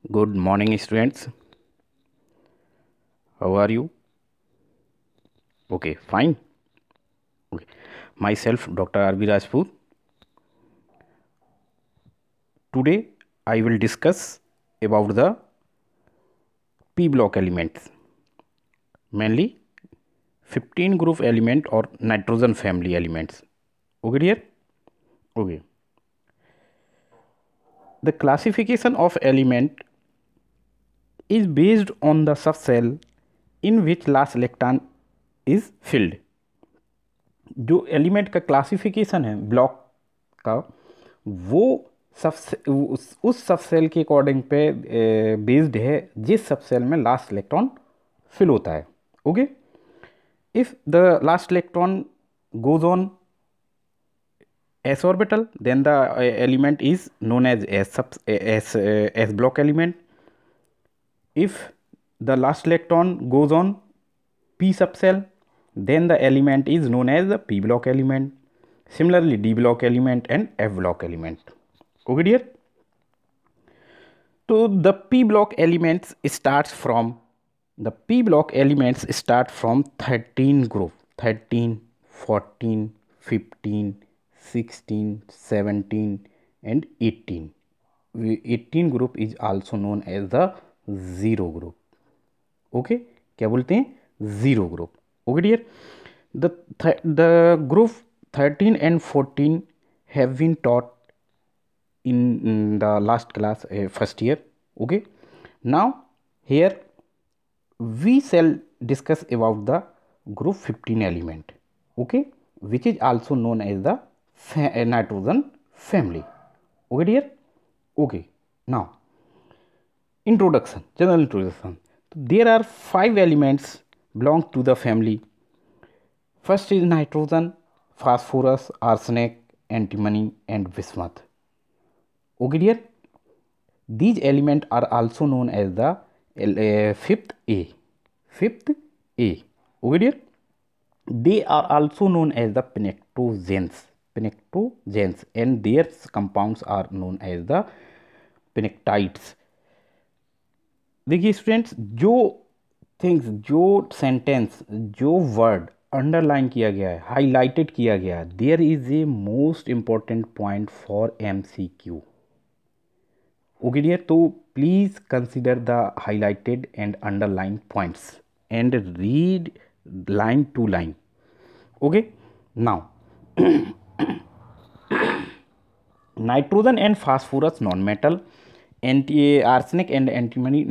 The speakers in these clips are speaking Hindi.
Good morning, students. How are you? Okay, fine. Okay. Myself, Dr. R.B. Rajput. Today, I will discuss about the P block elements, mainly 15 group element or nitrogen family elements. Okay, dear? Okay. The classification of element is based on the subcell in which last electron is filled. जो एलिमेंट का क्लासिफिकेशन है ब्लॉक का, वो सब उस सब सेल के अकॉर्डिंग पे बेस्ड है जिस सब सेल में लास्ट इलेक्ट्रॉन फिल होता है. Okay, if the last electron goes on s orbital, then the element is known as s block element. If the last electron goes on p subcell, then the element is known as the p block element. Similarly, d block element and f block element. Okay, dear? So the p block elements start from 13 group: 13, 14, 15, 16, 17 and 18. 18 group is also known as the zero group. Okay, क्या बोलते हैं? Zero group. Okay dear, the group 13 and 14 have been taught in the last class, first year. Okay, now here we shall discuss about the group 15 element, okay, which is also known as the nitrogen family. Okay dear? Okay, now introduction, general introduction. There are 5 elements belong to the family. First is nitrogen, phosphorus, arsenic, antimony and bismuth. Okay dear? These elements are also known as the fifth A. Fifth A. Okay dear? They are also known as the pnictogens. Pnictogens, and their compounds are known as the pnictides. देखिए स्टूडेंट्स, जो थिंग्स, जो सेंटेंस, जो वर्ड अंडरलाइन किया गया है, हाईलाइटेड किया गया है, there is a most important point for MCQ. Okay dear, तो please consider the highlighted and underline points and read line to line. Okay, now nitrogen and phosphorus non metal, arsenic and antimony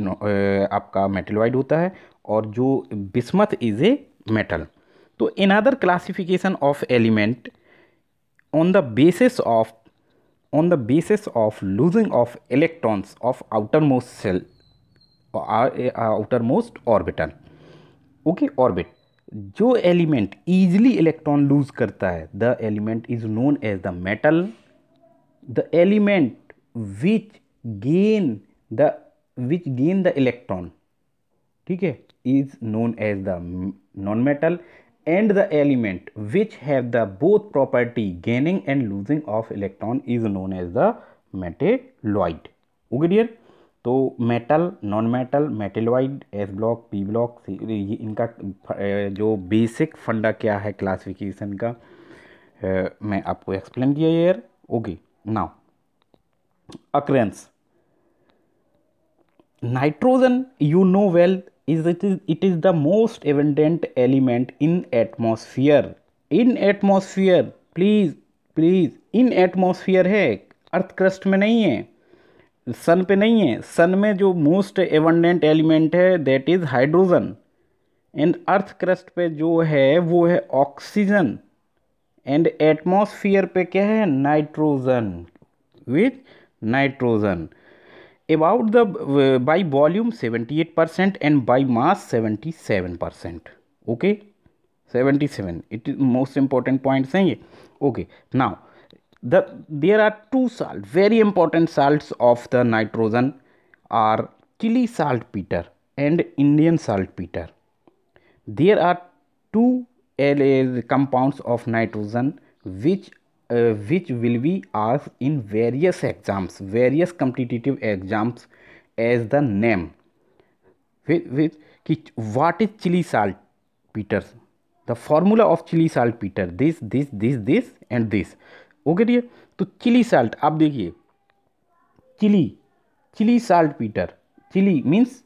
आपका मेटलॉइड होता है, और जो बिस्मथ इज ए मेटल. तो in other classification of element on the basis of losing of electrons of outermost cell outermost orbital. Okay, orbit. जो एलिमेंट इजिली इलेक्ट्रॉन लूज करता है, the element is known as the metal. The element which gain the electron, ठीक है, is known as the non-metal, and the element which have the both property gaining and losing of electron is known as the metalloid. Okay dear? तो metal, non metal, metalloid, S block, P block, इनका जो बेसिक फंडा क्या है क्लासिफिकेशन का, मैं आपको एक्सप्लेन किया यार. Okay, now occurrence. Nitrogen, you know well, it is the most abundant element in atmosphere. In atmosphere, please in atmosphere है, अर्थ क्रस्ट में नहीं है, सन पे नहीं है. सन में जो मोस्ट एबंडेंट एलिमेंट है that is hydrogen, and earth crust पे जो है वो है ऑक्सीजन, एंड एटमॉस्फियर पे क्या है? Nitrogen. With nitrogen about the by volume 78% and by mass 77%. okay, 77, it is most important point saying it. Okay, now there are two salt, very important salts of the nitrogen are Chile saltpeter and Indian saltpeter. There are two compounds of nitrogen which will be asked in various exams, various competitive exams as the name with कि what is chili saltpeter, the formula of chili saltpeter, this and this. Okay dear, तो चिली साल्ट आप देखिए, चिली साल्टपीटर, चिली मीन्स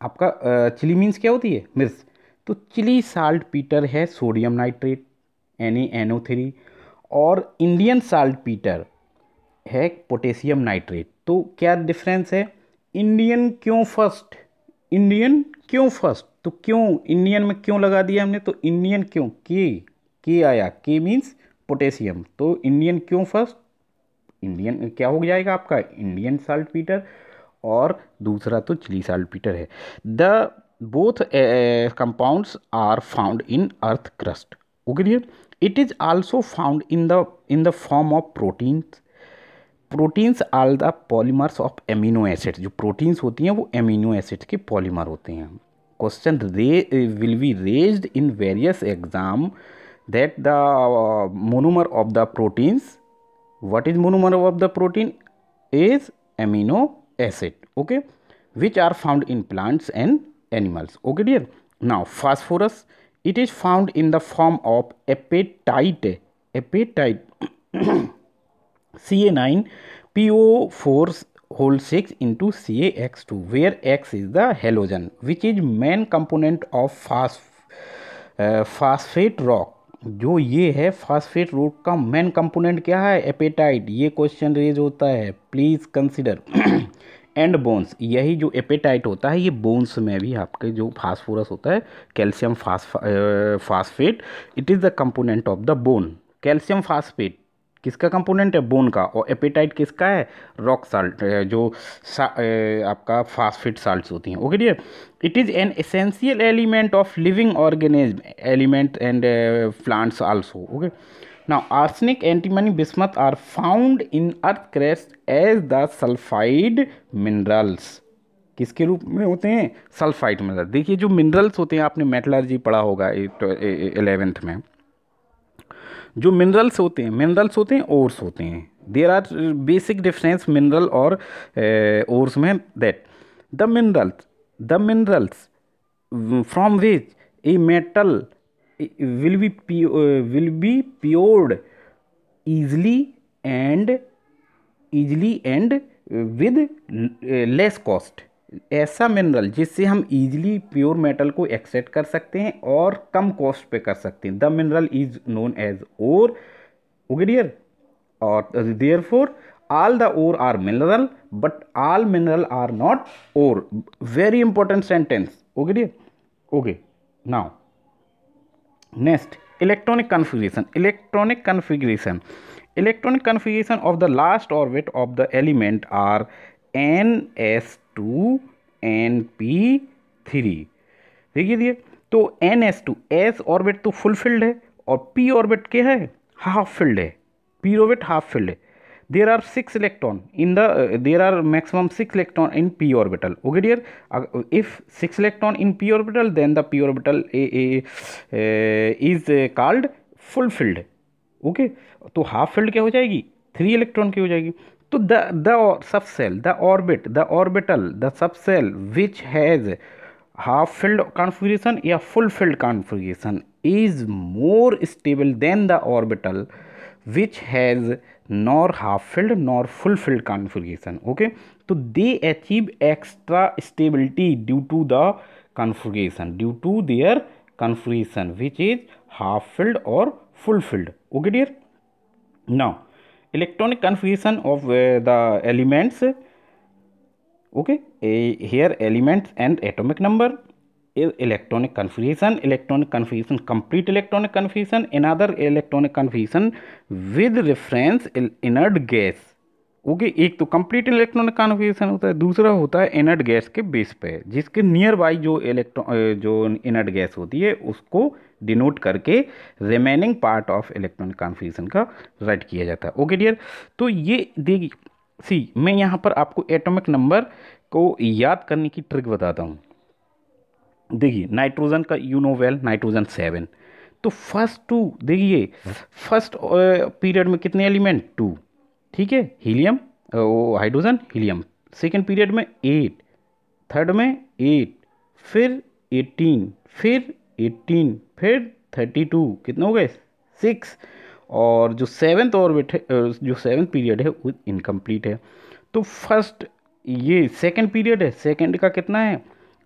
आपका चिली मीन्स क्या होती है, मिर्च। तो चिली साल्टपीटर है सोडियम नाइट्रेट NaNO3, और इंडियन साल्टपीटर है पोटेशियम नाइट्रेट। तो क्या डिफरेंस है, इंडियन क्यों फर्स्ट, तो क्यों इंडियन में क्यों लगा दिया हमने, तो इंडियन क्यों, के आया, के मीन्स पोटेशियम, तो इंडियन क्यों फर्स्ट, इंडियन क्या हो जाएगा आपका, इंडियन साल्टपीटर, और दूसरा तो चिली साल्टपीटर है। The both compounds are found in earth crust. Okay dear, it is also found in the form of proteins are the polymers of amino acids. जो प्रोटीन्स होती हैं वो एमिनो एसिड्स के पॉलीमर होते हैं। Question will be raised in various exam that the monomer of the proteins, what is monomer of the protein is amino acid, okay, which are found in plants and animals. Okay dear, now phosphorus, it is found in the form of apatite Ca9PO4 whole 6 into CaX2, where X is the halogen, which is main component of phosphate rock। जो ये है फास्फेट रॉक का मेन कंपोनेंट क्या है, एपेटाइट। ये क्वेश्चन रेज होता है, प्लीज कंसिडर। एंड बोन्स, यही जो एपेटाइट होता है ये बोन्स में भी आपके जो फास्फोरस होता है, calcium phosphate, it is the component of the bone. Calcium phosphate किसका कंपोनेंट है, बोन का, और एपेटाइट किसका है, रॉक साल्ट, जो आपका फास्फेट साल्ट्स होती हैं। Okay dear, it is an essential element of living organism, element and plants also. Okay, now arsenic, antimony, bismuth are found in earth crust as the sulphide minerals. किसके रूप में होते हैं, सल्फाइड मिनरल। देखिए जो मिनरल्स होते हैं, आपने मेटलर्जी पढ़ा होगा 11th में, जो मिनरल्स होते हैं ओर्स होते हैं। There are basic difference mineral और ओर्स में, that the minerals from which a metal will be pured easily and with less cost। ऐसा मिनरल जिससे हम इजीली प्योर मेटल को एक्सट्रैक्ट कर सकते हैं और कम कॉस्ट पे कर सकते हैं। The mineral is known as ore. Okay dear, और therefore all the ore are mineral but all mineral are not ore। very important sentence। okay dear, okay, now next, electronic configuration of the last orbit of the element are ns2 np3। देखिए दिए, तो ns2 s ऑर्बिट तो फुल फिल्ड है और p ऑर्बिट क्या है, हाफ फिल्ड है। p ऑर्बिट हाफ फिल्ड है। there are 6 electron in the there are maximum 6 electron in p orbital। okay dear, if 6 electron in p orbital then the p orbital is called full filled। okay, तो हाफ फिल्ड क्या हो जाएगी, 3 इलेक्ट्रॉन की हो जाएगी। तो the subcell, the orbital, the subcell which has half filled configuration या full filled configuration is more stable than the orbital which has nor half filled nor full filled configuration। okay, तो they achieve extra stability due to their configuration which is half filled or full filled। okay dear, now electronic configuration of the elements। okay, here elements and atomic number, electronic configuration, complete electronic configuration, another electronic configuration with reference inert gas। Okay, एक तो कंप्लीट इलेक्ट्रॉनिक कन्फिगरेशन होता है, दूसरा होता है इनर्ट गैस के बेस पे, जिसके नियर बाई जो इनर्ट गैस होती है उसको डिनोट करके remaining part of electronic configuration का राइट किया जाता है। ओके डियर, तो ये देखिए, सी मैं यहाँ पर आपको एटॉमिक नंबर को याद करने की ट्रिक बताता हूँ। देखिए नाइट्रोजन का यू नो वेल, नाइट्रोजन 7, तो फर्स्ट 2 देखिए, फर्स्ट पीरियड में कितने एलिमेंट, 2, ठीक है, helium hydrogen helium. Second period में 8, थर्ड में 8, फिर 18, फिर 18, फिर 32, कितने हो गए 6, और जो सेवेंथ ऑर्बिट है, जो सेवेंथ पीरियड है वो इनकम्प्लीट है। तो फर्स्ट ये सेकंड पीरियड है, सेकंड का कितना है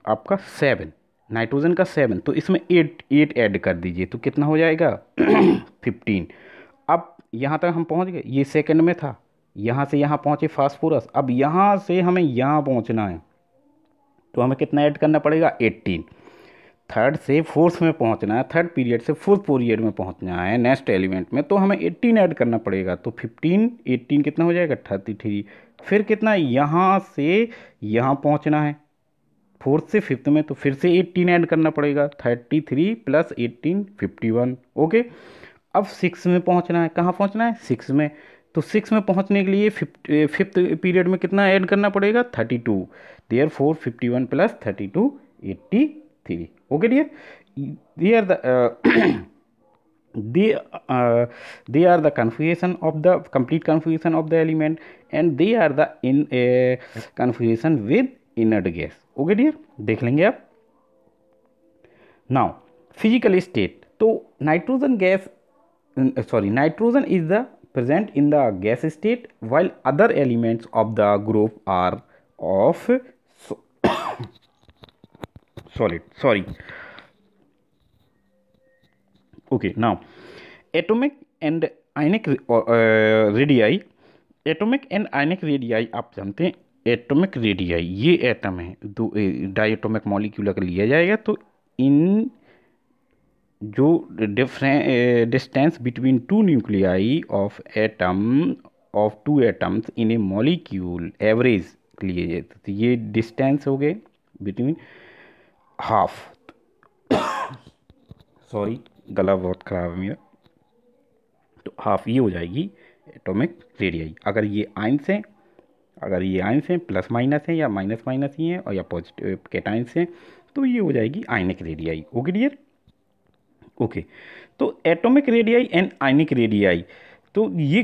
आपका 7, नाइट्रोजन का 7, तो इसमें 8 ऐड कर दीजिए तो कितना हो जाएगा 15। अब यहाँ तक हम पहुँच गए, ये सेकंड में था, यहाँ से यहाँ पहुँचे फास्फोरस, अब यहाँ से हमें यहाँ पहुँचना है तो हमें कितना ऐड करना पड़ेगा 18। थर्ड से फोर्थ में पहुंचना है, थर्ड पीरियड से फोर्थ पीरियड में पहुंचना है नेक्स्ट एलिमेंट में, तो हमें 18 ऐड करना पड़ेगा। तो 15 18 कितना हो जाएगा 33। फिर कितना यहाँ से यहाँ पहुंचना है फोर्थ से फिफ्थ में, तो फिर से 18 ऐड करना पड़ेगा, 33 प्लस 18 51। ओके, अब 6 में पहुंचना है, कहाँ पहुंचना है 6 में, तो 6 में पहुंचने के लिए फिफ्थ पीरियड में कितना ऐड करना पड़ेगा 32, there 4 51 plus 32 83। Okay dear, they are the they are the configuration of the complete configuration of the element, and they are the in configuration with inert gas. Okay dear, देख लेंगे आप। नाउ फिजिकल स्टेट, तो nitrogen gas nitrogen is the present in the gas state, while other elements of the group are of solid. Sorry. Okay, now atomic and ionic radii, atomic and ionic radii आप जानते हैं, एटॉमिक रेडियाई ये एटम है, दो डायटोमिक मॉलिक्यूल अगर लिया जाएगा तो इन जो distance between two nuclei of atom of two atoms in A molecule average लिए जाए तो ये डिस्टेंस हो गए बिटवीन हाफ, सॉरी गला बहुत ख़राब है मेरा, तो हाफ ये हो जाएगी एटॉमिक रेडियाई। अगर ये आयंस हैं, अगर ये आयंस हैं प्लस माइनस हैं या माइनस माइनस ही हैं और या पॉजिटिव कैटाइंस हैं तो ये हो जाएगी ionic radii. Okay dear, okay, तो atomic radii and ionic radii, तो ये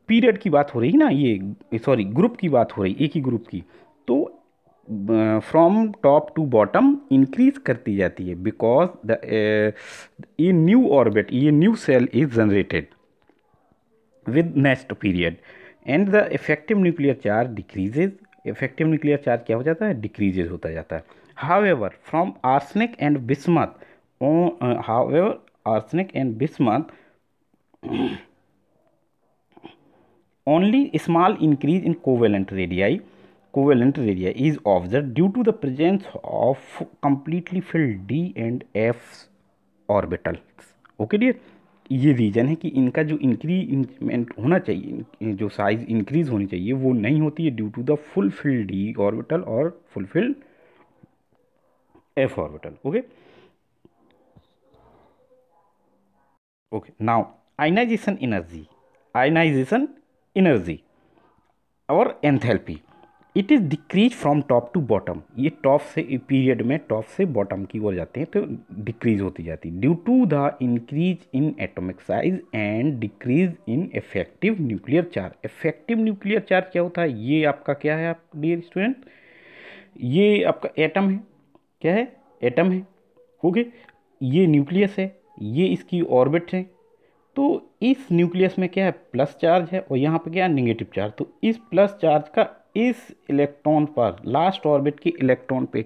पीरियड की बात हो रही है ना, ये सॉरी ग्रुप की बात हो रही, एक ही ग्रुप की, तो from top to bottom increase करती जाती है बिकॉज द ये न्यू ऑर्बिट, ये new shell is generated with next period and the effective nuclear charge decreases. Effective nuclear charge क्या हो जाता है, डिक्रीजेज होता जाता है। However from arsenic and bismuth, however arsenic and bismuth only small increase in covalent radii is observed due to the presence of completely filled d and f orbitals. Okay dear, ये रीजन है कि इनका जो इंक्रीजमेंट होना चाहिए, जो साइज इंक्रीज होनी चाहिए वो नहीं होती है due to the full filled D orbital और full filled F orbital. Okay, okay, now ionization energy और enthalpy, it is decrease from top to bottom, ये टॉप से पीरियड में टॉप से बॉटम की ओर जाते हैं तो डिक्रीज होती जाती है due to the increase in atomic size and decrease in effective nuclear charge. Effective nuclear charge क्या होता है, ये आपका क्या है आप डियर स्टूडेंट, ये आपका एटम है, क्या है एटम है। ओके, ये न्यूक्लियस है, ये इसकी ऑर्बिट है, तो इस न्यूक्लियस में क्या है प्लस चार्ज है और यहाँ पे क्या है नेगेटिव चार्ज, तो इस प्लस चार्ज का इस इलेक्ट्रॉन पर लास्ट ऑर्बिट के इलेक्ट्रॉन पे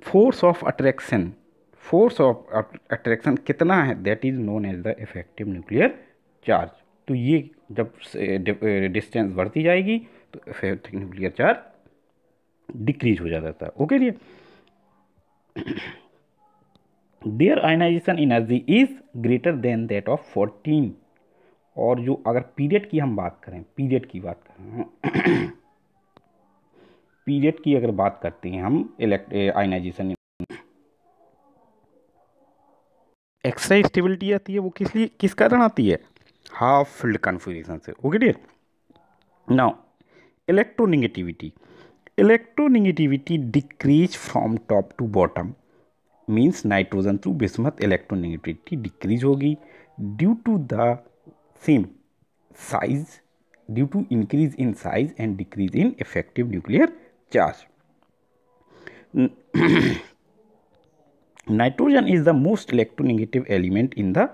फोर्स ऑफ अट्रैक्शन कितना है, that is known as the effective nuclear charge. तो ये जब डिस्टेंस बढ़ती जाएगी तो इफेक्टिव न्यूक्लियर चार्ज डिक्रीज हो जाता है। Okay dear, there ionization energy is greater than that of 14। और जो अगर पीरियड की हम बात करें, पीरियड की बात करें पीरियड की अगर बात करते हैं हम आयनाइजेशन, एक्स्ट्रा स्टेबिलिटी आती है वो किस कारण आती है, हाफ फील्ड कन्फिगरेशन से। Okay dear, now electronegativity decrease from top to bottom, means nitrogen through bismuth electronegativity decrease होगी due to the same size due to increase in size and decrease in effective nuclear charge. Nitrogen is the most electronegative element in the